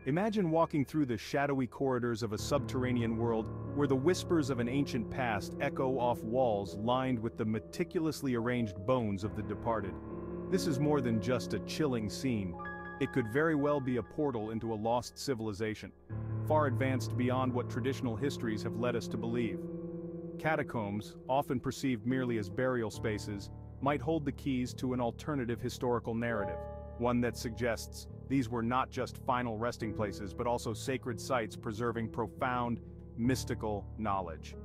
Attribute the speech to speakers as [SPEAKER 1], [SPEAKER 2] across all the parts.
[SPEAKER 1] Imagine walking through the shadowy corridors of a subterranean world where the whispers of an ancient past echo off walls lined with the meticulously arranged bones of the departed. This is more than just a chilling scene. It could very well be a portal into a lost civilization, far advanced beyond what traditional histories have led us to believe. Catacombs, often perceived merely as burial spaces, might hold the keys to an alternative historical narrative, one that suggests these were not just final resting places but also sacred sites preserving profound, mystical knowledge.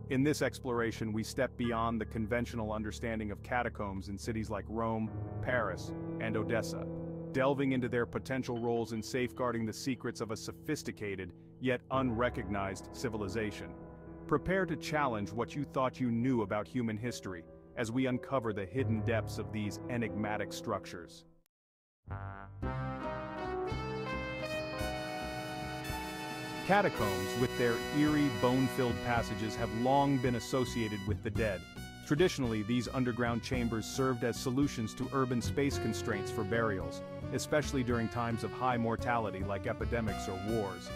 [SPEAKER 1] In this exploration we step beyond the conventional understanding of catacombs in cities like Rome, Paris, and Odessa, delving into their potential roles in safeguarding the secrets of a sophisticated, yet unrecognized civilization. Prepare to challenge what you thought you knew about human history, as we uncover the hidden depths of these enigmatic structures. Catacombs, with their eerie, bone-filled passages, have long been associated with the dead. Traditionally, these underground chambers served as solutions to urban space constraints for burials, especially during times of high mortality like epidemics or wars.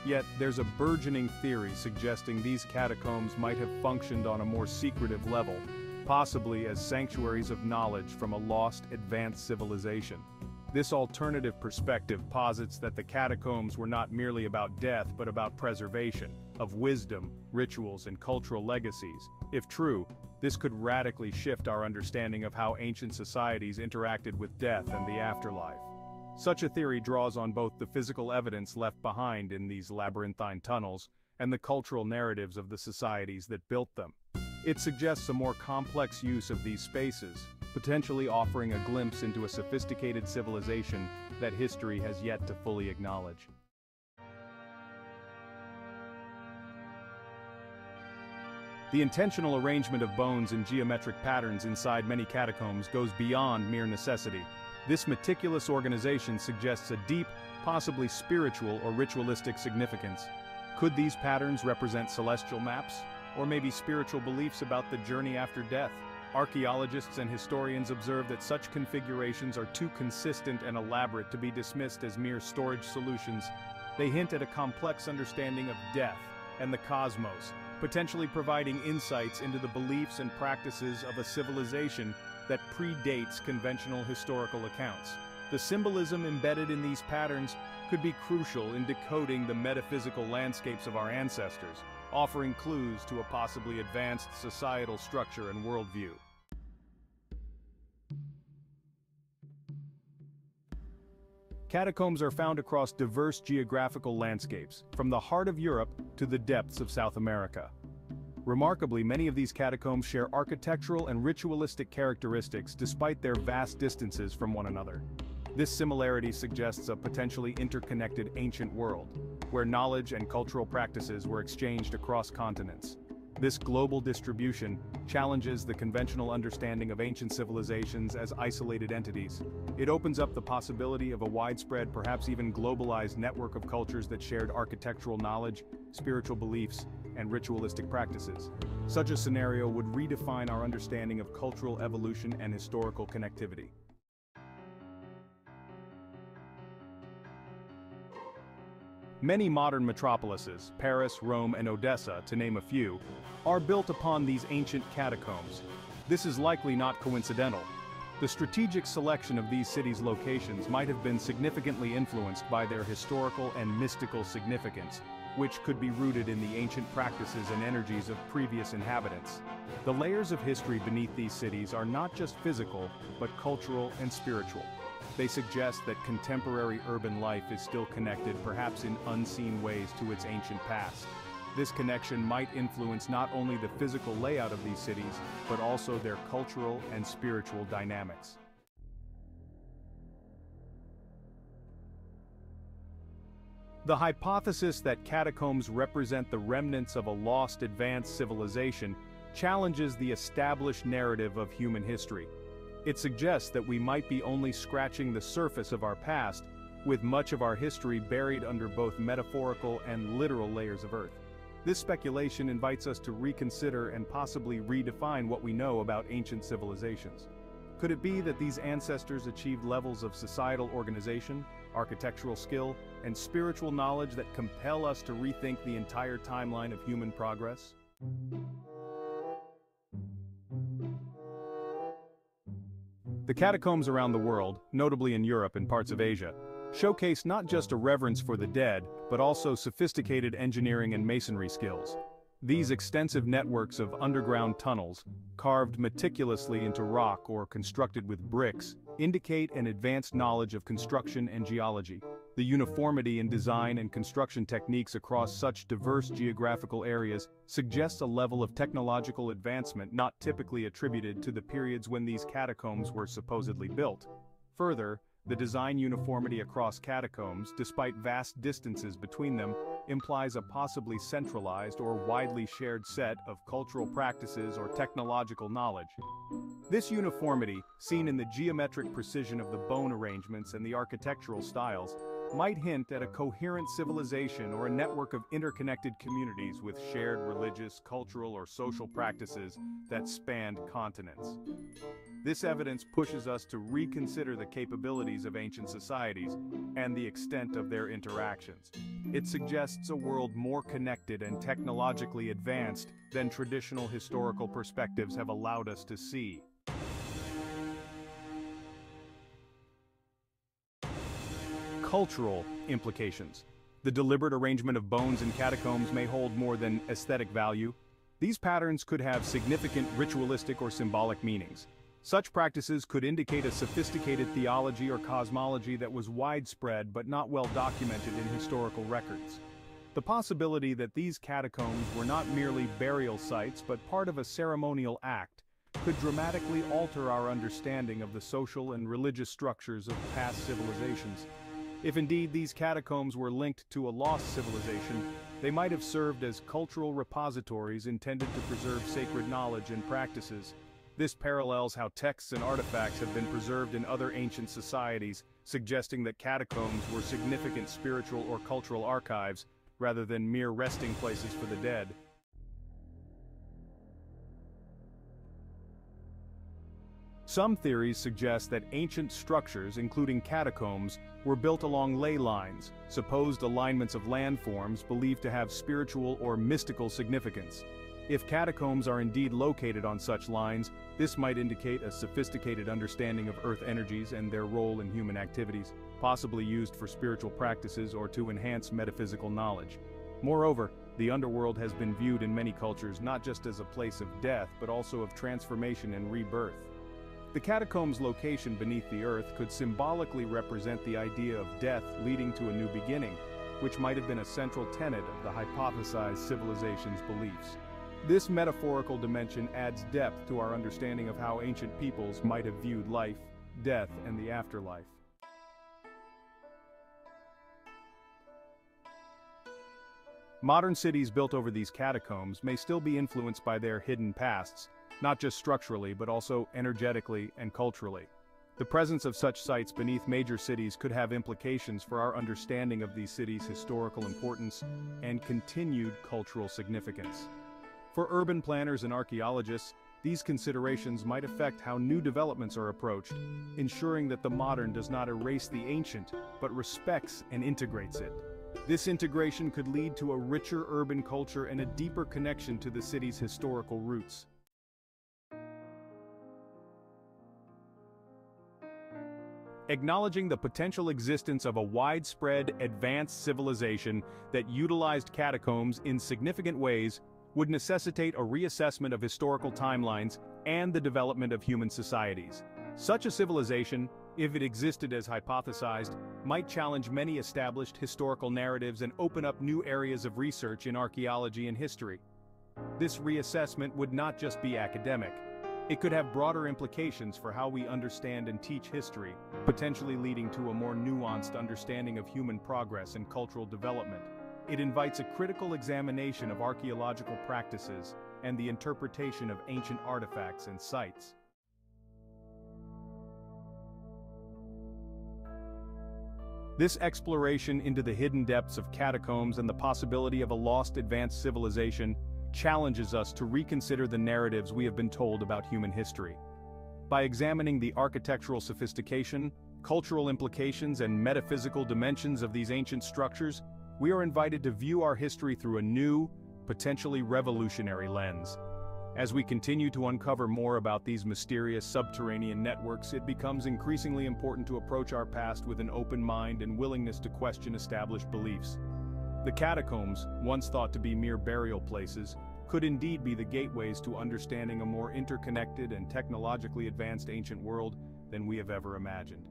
[SPEAKER 1] Yet, there's a burgeoning theory suggesting these catacombs might have functioned on a more secretive level, possibly as sanctuaries of knowledge from a lost, advanced civilization. This alternative perspective posits that the catacombs were not merely about death but about preservation, of wisdom, rituals, and cultural legacies. If true, this could radically shift our understanding of how ancient societies interacted with death and the afterlife. Such a theory draws on both the physical evidence left behind in these labyrinthine tunnels and the cultural narratives of the societies that built them. It suggests a more complex use of these spaces, potentially offering a glimpse into a sophisticated civilization that history has yet to fully acknowledge. The intentional arrangement of bones in geometric patterns inside many catacombs goes beyond mere necessity. This meticulous organization suggests a deep, possibly spiritual or ritualistic significance. Could these patterns represent celestial maps? Or maybe spiritual beliefs about the journey after death? Archaeologists and historians observe that such configurations are too consistent and elaborate to be dismissed as mere storage solutions. They hint at a complex understanding of death and the cosmos, potentially providing insights into the beliefs and practices of a civilization that predates conventional historical accounts. The symbolism embedded in these patterns could be crucial in decoding the metaphysical landscapes of our ancestors, offering clues to a possibly advanced societal structure and worldview. Catacombs are found across diverse geographical landscapes, from the heart of Europe to the depths of South America. Remarkably, many of these catacombs share architectural and ritualistic characteristics despite their vast distances from one another. This similarity suggests a potentially interconnected ancient world, where knowledge and cultural practices were exchanged across continents. This global distribution challenges the conventional understanding of ancient civilizations as isolated entities. It opens up the possibility of a widespread, perhaps even globalized network of cultures that shared architectural knowledge, spiritual beliefs, and ritualistic practices. Such a scenario would redefine our understanding of cultural evolution and historical connectivity. Many modern metropolises, Paris, Rome, and Odessa, to name a few, are built upon these ancient catacombs. This is likely not coincidental. The strategic selection of these cities' locations might have been significantly influenced by their historical and mystical significance, which could be rooted in the ancient practices and energies of previous inhabitants. The layers of history beneath these cities are not just physical, but cultural and spiritual. They suggest that contemporary urban life is still connected, perhaps in unseen ways, to its ancient past. This connection might influence not only the physical layout of these cities, but also their cultural and spiritual dynamics. The hypothesis that catacombs represent the remnants of a lost advanced civilization challenges the established narrative of human history. It suggests that we might be only scratching the surface of our past, with much of our history buried under both metaphorical and literal layers of Earth. This speculation invites us to reconsider and possibly redefine what we know about ancient civilizations. Could it be that these ancestors achieved levels of societal organization, architectural skill, and spiritual knowledge that compel us to rethink the entire timeline of human progress? The catacombs around the world, notably in Europe and parts of Asia, showcase not just a reverence for the dead, but also sophisticated engineering and masonry skills. These extensive networks of underground tunnels, carved meticulously into rock or constructed with bricks, indicate an advanced knowledge of construction and geology. The uniformity in design and construction techniques across such diverse geographical areas suggests a level of technological advancement not typically attributed to the periods when these catacombs were supposedly built. Further, the design uniformity across catacombs, despite vast distances between them, implies a possibly centralized or widely shared set of cultural practices or technological knowledge. This uniformity, seen in the geometric precision of the bone arrangements and the architectural styles, might hint at a coherent civilization or a network of interconnected communities with shared religious, cultural, or social practices that spanned continents. This evidence pushes us to reconsider the capabilities of ancient societies and the extent of their interactions. It suggests a world more connected and technologically advanced than traditional historical perspectives have allowed us to see. Cultural implications. The deliberate arrangement of bones in catacombs may hold more than aesthetic value. These patterns could have significant ritualistic or symbolic meanings. Such practices could indicate a sophisticated theology or cosmology that was widespread but not well documented in historical records. The possibility that these catacombs were not merely burial sites but part of a ceremonial act could dramatically alter our understanding of the social and religious structures of past civilizations. If indeed these catacombs were linked to a lost civilization, they might have served as cultural repositories intended to preserve sacred knowledge and practices. This parallels how texts and artifacts have been preserved in other ancient societies, suggesting that catacombs were significant spiritual or cultural archives, rather than mere resting places for the dead. Some theories suggest that ancient structures, including catacombs, were built along ley lines, supposed alignments of landforms believed to have spiritual or mystical significance. If catacombs are indeed located on such lines, this might indicate a sophisticated understanding of earth energies and their role in human activities, possibly used for spiritual practices or to enhance metaphysical knowledge. Moreover, the underworld has been viewed in many cultures not just as a place of death but also of transformation and rebirth. The catacombs' location beneath the earth could symbolically represent the idea of death leading to a new beginning, which might have been a central tenet of the hypothesized civilization's beliefs. This metaphorical dimension adds depth to our understanding of how ancient peoples might have viewed life, death, and the afterlife. Modern cities built over these catacombs may still be influenced by their hidden pasts, not just structurally but also energetically and culturally. The presence of such sites beneath major cities could have implications for our understanding of these cities' historical importance and continued cultural significance. For urban planners and archaeologists, these considerations might affect how new developments are approached, ensuring that the modern does not erase the ancient, but respects and integrates it. This integration could lead to a richer urban culture and a deeper connection to the city's historical roots. Acknowledging the potential existence of a widespread, advanced civilization that utilized catacombs in significant ways would necessitate a reassessment of historical timelines and the development of human societies. Such a civilization, if it existed as hypothesized, might challenge many established historical narratives and open up new areas of research in archaeology and history. This reassessment would not just be academic. It could have broader implications for how we understand and teach history, potentially leading to a more nuanced understanding of human progress and cultural development. It invites a critical examination of archaeological practices and the interpretation of ancient artifacts and sites. This exploration into the hidden depths of catacombs and the possibility of a lost advanced civilization challenges us to reconsider the narratives we have been told about human history. By examining the architectural sophistication, cultural implications and metaphysical dimensions of these ancient structures, we are invited to view our history through a new, potentially revolutionary lens. As we continue to uncover more about these mysterious subterranean networks, it becomes increasingly important to approach our past with an open mind and willingness to question established beliefs. The catacombs, once thought to be mere burial places, could indeed be the gateways to understanding a more interconnected and technologically advanced ancient world than we have ever imagined.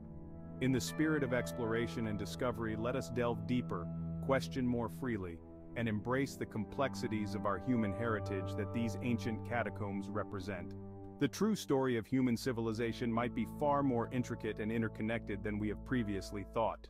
[SPEAKER 1] In the spirit of exploration and discovery, let us delve deeper, question more freely, and embrace the complexities of our human heritage that these ancient catacombs represent. The true story of human civilization might be far more intricate and interconnected than we have previously thought.